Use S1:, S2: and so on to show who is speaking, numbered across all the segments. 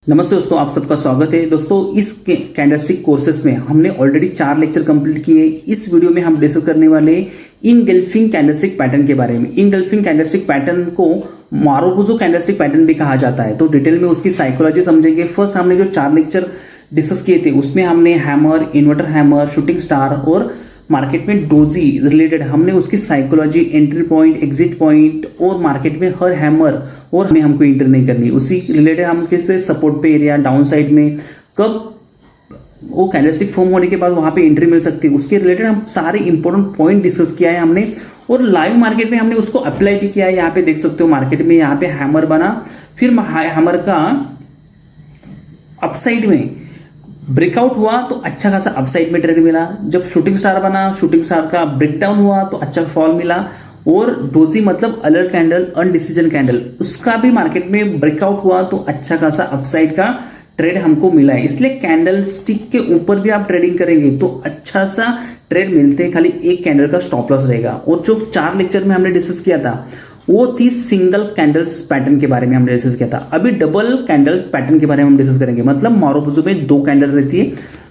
S1: नमस्ते दोस्तों, आप सबका स्वागत है। दोस्तों, इस कैंडलस्टिक कोर्सेस में हमने ऑलरेडी 4 लेक्चर कंप्लीट किए। इस वीडियो में हम डिस्कस करने वाले इनगल्फिंग कैंडलस्टिक पैटर्न के बारे में। इनगल्फिंग कैंडलस्टिक पैटर्न को मारुबुजो कैंडलस्टिक पैटर्न भी कहा जाता है, तो डिटेल में उसकी साइकोलॉजी समझेंगे। फर्स्ट हमने जो 4 लेक्चर डिस्कस किए थे उसमें हमने hammer, inverter hammer, shooting star और मार्केट में डोजी रिलेटेड हमने उसकी psychology, entry point, exit point और मार्केट में हर हैमर और हमें हमको एंटर नहीं करनी, उसी रिलेटेड हम किससे सपोर्ट पे एरिया, डाउन साइड में कब वो कैंडलस्टिक फॉर्म होने के बाद वहां पे एंट्री मिल सकती है, उसके रिलेटेड हम सारे इंपॉर्टेंट पॉइंट डिस्कस किया है हमने। और लाइव मार्केट में हमने उसको अप्लाई भी किया है। यहाँ पे देख सकते हो मार्केट में यहाँ पे हैमर बना, फिर हैमर का अपसाइड में ब्रेकआउट हुआ तो अच्छा खासा अपसाइड में ट्रेड मिला। जब शूटिंग स्टार बना, शूटिंग स्टार का ब्रेकडाउन हुआ तो अच्छा फॉल मिला। और डोजी मतलब अलर्ट कैंडल, अनडिसीजन कैंडल, उसका भी मार्केट में ब्रेकआउट हुआ तो अच्छा खासा अपसाइड का ट्रेड हमको मिला है। इसलिए कैंडल स्टिक के ऊपर भी आप ट्रेडिंग करेंगे तो अच्छा सा ट्रेड मिलते हैं, खाली एक कैंडल का स्टॉप लॉस रहेगा। और जो 4 लेक्चर में हमने डिस्कस किया था वो थी सिंगल कैंडल्स पैटर्न के बारे में हमने डिस्कस किया था। अभी डबल कैंडल्स पैटर्न के बारे में हम डिस्कस करेंगे। मतलब मारुबुजो में 2 कैंडल रहती है,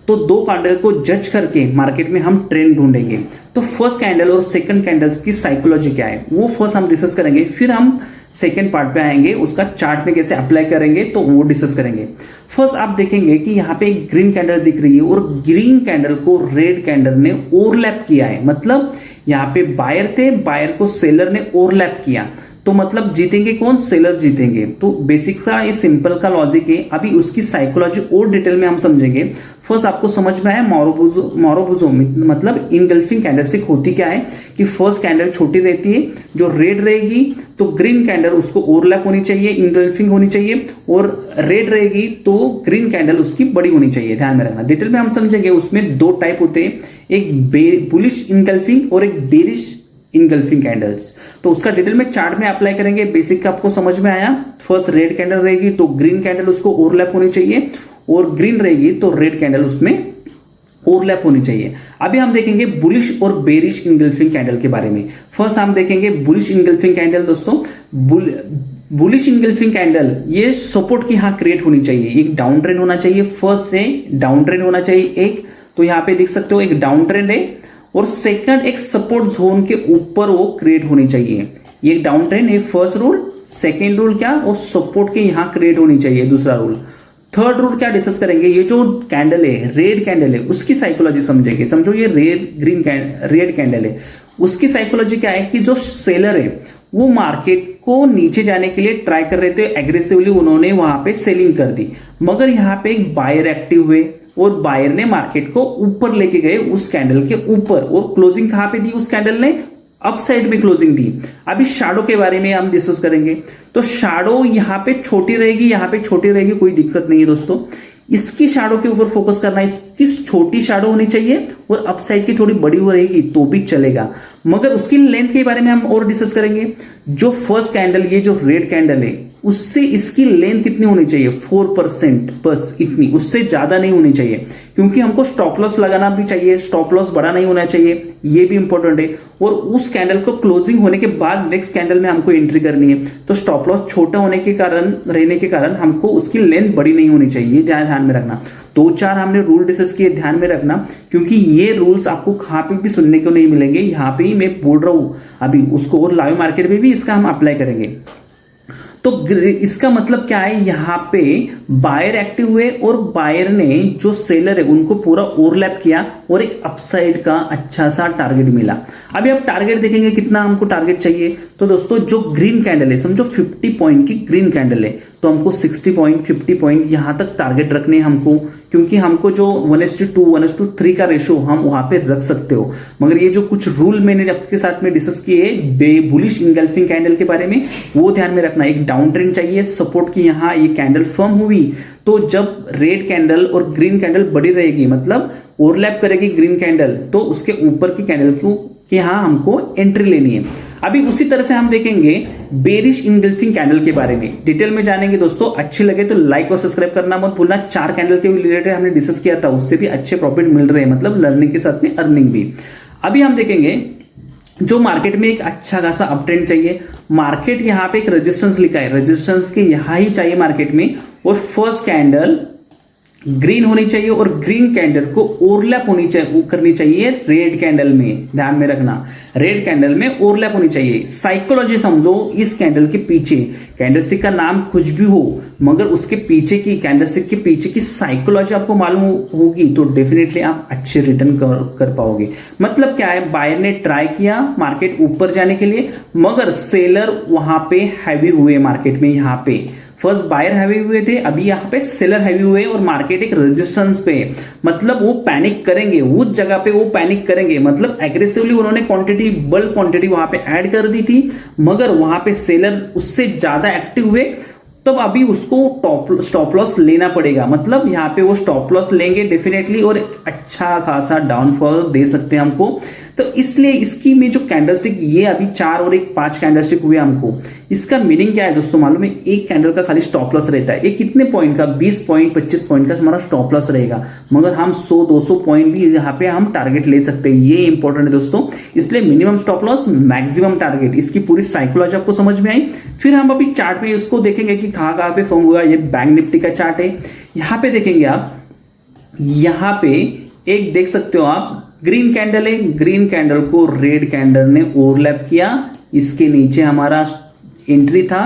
S1: तो 2 कैंडल को जज करके मार्केट में हम ट्रेंड ढूंढेंगे। तो फर्स्ट कैंडल और सेकंड कैंडल्स की साइकोलॉजी क्या है वो फर्स्ट हम डिस्कस करेंगे, फिर हम सेकंड पार्ट पे आएंगे, उसका चार्ट में कैसे अप्लाई करेंगे तो वो डिस्कस करेंगे। फर्स्ट आप देखेंगे कि यहाँ पे एक ग्रीन कैंडल दिख रही है और ग्रीन कैंडल को रेड कैंडल ने ओवरलैप किया है। मतलब यहाँ पे बायर थे, बायर को सेलर ने ओवरलैप किया, तो मतलब जीतेंगे कौन? सेलर जीतेंगे। तो बेसिक का ये सिंपल का लॉजिक है। अभी उसकी साइकोलॉजी और डिटेल में हम समझेंगे। फर्स्ट आपको समझ में आया मारुबुजो मतलब इनगल्फिंग कैंडलस्टिक होती क्या है कि फर्स्ट कैंडल छोटी रहती है, जो रेड रहेगी तो ग्रीन कैंडल उसको ओवरलैप होनी चाहिए, इनगल्फिंग होनी चाहिए, और रेड रहेगी तो ग्रीन कैंडल उसकी बड़ी होनी चाहिए। ध्यान में रखना, डिटेल में हम समझेंगे। उसमें 2 टाइप होते हैं, एक बुलिश इनगल्फिंग और एक बेरिश इनगल्फिंग कैंडल्स। तो उसका डिटेल में चार्ट में अप्लाई करेंगे। बेसिक आपको समझ में आया। फर्स्ट रेड कैंडल रहेगी तो ग्रीन कैंडल उसको ओवरलैप होनी चाहिए, और ग्रीन रहेगी तो रेड कैंडल उसमें ओवरलैप होनी चाहिए। अभी हम देखेंगे बुलिश और बेरिश इनगल्फिंग कैंडल के बारे में। फर्स्ट हम देखेंगे बुलिश इनगल्फिंग कैंडल। दोस्तों, बुलिश इनगल्फिंग कैंडल ये सपोर्ट की यहाँ क्रिएट होनी चाहिए, एक डाउन ट्रेंड होना चाहिए। फर्स्ट से डाउन ट्रेंड होना चाहिए एक, तो यहाँ पे देख सकते हो एक डाउन ट्रेंड है, और सेकंड एक सपोर्ट जोन के ऊपर वो क्रिएट होनी चाहिए। ये डाउन ट्रेंड है फर्स्ट रूल। सेकंड रूल क्या? वो सपोर्ट के यहां क्रिएट होनी चाहिए, दूसरा रूल। थर्ड रूल क्या डिस्कस करेंगे? ये जो कैंडल है, रेड कैंडल है, उसकी साइकोलॉजी समझेंगे। समझो ये रेड कैंडल है, उसकी साइकोलॉजी क्या है कि जो सेलर है वो मार्केट को नीचे जाने के लिए ट्राई कर रहे थे एग्रेसिवली, उन्होंने वहां पे सेलिंग कर दी। मगर यहाँ पे एक बायर एक्टिव हुए और बायर ने मार्केट को ऊपर लेके गए उस कैंडल के ऊपर, और क्लोजिंग कहां पे दी उस कैंडल ने? अप साइड में क्लोजिंग दी। अभी शैडो के बारे में हम डिस्कस करेंगे। तो शैडो यहाँ पे छोटी रहेगी, यहाँ पे छोटी रहेगी, कोई दिक्कत नहीं है दोस्तों। इसकी शैडो के ऊपर फोकस करना है, इसकी छोटी शैडो होनी चाहिए और अप साइड की थोड़ी बड़ी हो रहेगी तो भी चलेगा। मगर उसकी लेंथ के बारे में हम और डिस्कस करेंगे। जो फर्स्ट कैंडल, ये जो रेड कैंडल है, उससे इसकी लेंथ कितनी होनी चाहिए? 4% बस, इतनी, उससे ज्यादा नहीं होनी चाहिए, क्योंकि हमको स्टॉप लॉस लगाना भी चाहिए। स्टॉप लॉस बड़ा नहीं होना चाहिए, ये भी इंपॉर्टेंट है। और उस कैंडल को क्लोजिंग होने के बाद नेक्स्ट कैंडल में हमको एंट्री करनी है, तो स्टॉप लॉस छोटा होने के कारण, रहने के कारण हमको उसकी लेंथ बड़ी नहीं होनी चाहिए। ध्यान में रखना। 2-4 हमने रूल डिस्कस किए, ध्यान में रखना, क्योंकि ये रूल्स आपको कहां पे भी सुनने को नहीं मिलेंगे। यहाँ पे ही मैं बोल रहा हूं अभी उसको, और लाइव मार्केट में भी इसका हम अप्लाई करेंगे। तो इसका मतलब क्या है? यहाँ पे बायर एक्टिव हुए और बायर ने जो सेलर है उनको पूरा ओवरलैप किया और एक अपसाइड का अच्छा सा टारगेट मिला। अभी आप टारगेट देखेंगे कितना हमको टारगेट चाहिए। तो दोस्तों, जो ग्रीन कैंडल है, समझो 50 पॉइंट की ग्रीन कैंडल है, तो हमको 60 पॉइंट, 50 पॉइंट यहां तक टारगेट रखने हमको, क्योंकि हमको जो 1:2, 1:3 का रेशो हम वहां पे रख सकते हो। मगर ये जो कुछ रूल मैंने आपके साथ में डिस्कस किए बुलिश इनगल्फिंग कैंडल के बारे में, वो ध्यान में रखना। एक डाउन ट्रेंड चाहिए, सपोर्ट की यहाँ ये कैंडल फर्म हुई तो जब रेड कैंडल और ग्रीन कैंडल बड़ी रहेगी, मतलब ओवरलैप करेगी ग्रीन कैंडल, तो उसके ऊपर की कैंडल की यहाँ हमको एंट्री लेनी है। अभी उसी तरह से हम देखेंगे बेरिश इनगल्फिंग कैंडल के बारे में, डिटेल में जानेंगे। दोस्तों, अच्छी लगे तो लाइक और सब्सक्राइब करना मत भूलना। 4 कैंडल के रिलेटेड हमने डिस्कस किया था, उससे भी अच्छे प्रॉफिट मिल रहे हैं, मतलब लर्निंग के साथ में अर्निंग भी। अभी हम देखेंगे जो मार्केट में एक अच्छा खासा अप ट्रेंड चाहिए। मार्केट यहाँ पे एक रेजिस्टेंस लिखा है, रेजिस्टेंस के यहाँ ही चाहिए मार्केट में, और फर्स्ट कैंडल ग्रीन होनी चाहिए और ग्रीन कैंडल को ओवरलैप होनी चाहिए, करनी चाहिए रेड कैंडल में, ध्यान में रखना रेड कैंडल में ओवरलैप होनी चाहिए। साइकोलॉजी समझो इस कैंडल के पीछे, कैंडलस्टिक का नाम कुछ भी हो मगर उसके पीछे की, कैंडलस्टिक के पीछे की साइकोलॉजी आपको मालूम होगी तो डेफिनेटली आप अच्छे रिटर्न कर पाओगे। मतलब क्या है, बायर ने ट्राई किया मार्केट ऊपर जाने के लिए मगर सेलर वहां पे हैवी हुए मार्केट में। यहाँ पे फर्स्ट बायर हैवी हुए थे, अभी यहाँ पे सेलर हैवी हुए और मार्केट एक रेजिस्टेंस पे, मतलब वो पैनिक करेंगे उस जगह पे, वो पैनिक करेंगे मतलब एग्रेसिवली उन्होंने क्वांटिटी, बल्क क्वांटिटी वहां पे ऐड कर दी थी मगर वहां पे सेलर उससे ज्यादा एक्टिव हुए, तब अभी उसको स्टॉप लॉस लेना पड़ेगा। मतलब यहाँ पे वो स्टॉप लॉस लेंगे डेफिनेटली और अच्छा खासा डाउनफॉल दे सकते हैं हमको। तो इसलिए इसकी में जो कैंडलस्टिक, ये अभी 4 और 5 कैंडलस्टिक हुए हमको, इसका मीनिंग क्या है दोस्तों मालूम है, एक कैंडल का खाली स्टॉप लॉस रहता है। ये कितने पॉइंट का, 20 पॉइंट 25 पॉइंट का हमारा स्टॉप लॉस रहेगा मगर हम 100-200 पॉइंट भी यहाँ पे हम टारगेट ले सकते हैं। ये इंपॉर्टेंट है दोस्तों, इसलिए minimum stop loss maximum target, इसकी पूरी साइकोलॉजी आपको समझ में आई। फिर हम अभी चार्ट में इसको देखेंगे कि कहाँ पे फॉर्म हुआ। ये बैंक निफ्टी का चार्ट है, यहाँ पे देखेंगे आप, यहाँ पे एक देख सकते हो आप ग्रीन कैंडल है, ग्रीन कैंडल को रेड कैंडल ने ओवरलैप किया, इसके नीचे हमारा एंट्री था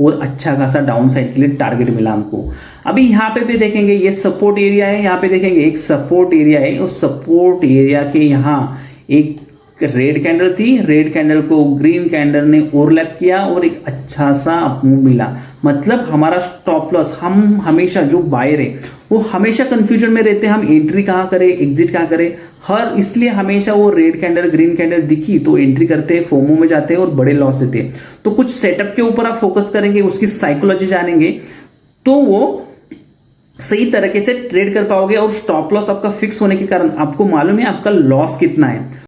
S1: और अच्छा खासा डाउन साइड के लिए टारगेट मिला हमको। अभी यहाँ पे भी देखेंगे ये सपोर्ट एरिया है, यहाँ पे देखेंगे एक सपोर्ट एरिया है, उस सपोर्ट एरिया के यहाँ एक रेड कैंडल थी, रेड कैंडल को ग्रीन कैंडल ने ओवरलैप किया और एक अच्छा सा अपमूव मिला। मतलब हमारा स्टॉप लॉस, हम हमेशा जो बायर है वो हमेशा कंफ्यूजन में रहते हैं, हम एंट्री कहाँ करें एग्जिट कहाँ करें, हर इसलिए हमेशा वो रेड कैंडल ग्रीन कैंडल दिखी तो एंट्री करते हैं, फोमो में जाते हैं और बड़े लॉस देते हैं। तो कुछ सेटअप के ऊपर आप फोकस करेंगे, उसकी साइकोलॉजी जानेंगे तो वो सही तरीके से ट्रेड कर पाओगे और स्टॉप लॉस आपका फिक्स होने के कारण आपको मालूम है आपका लॉस कितना है।